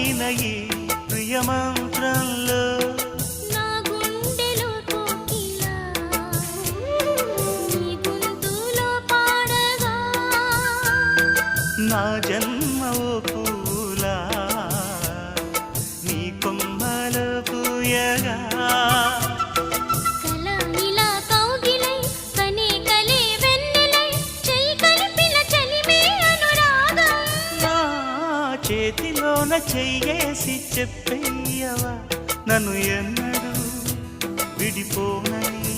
మధురమైన ఈ ప్రియమంత్రంలో నా గుండెలో కోకిలా నీ గొంతులో పాడగా నా జన్మ ఓ పూలా నీ కొమ్మలో పూయగా కల ఇలా కౌగిలై కనే కలే వెన్నెలై చెయ్యి కలిపిన చలిమే అనురాగం నా చేతిలోన చెయ్యేసి చెప్పేయవా నన్ను ఎన్నడూ విడిపోనని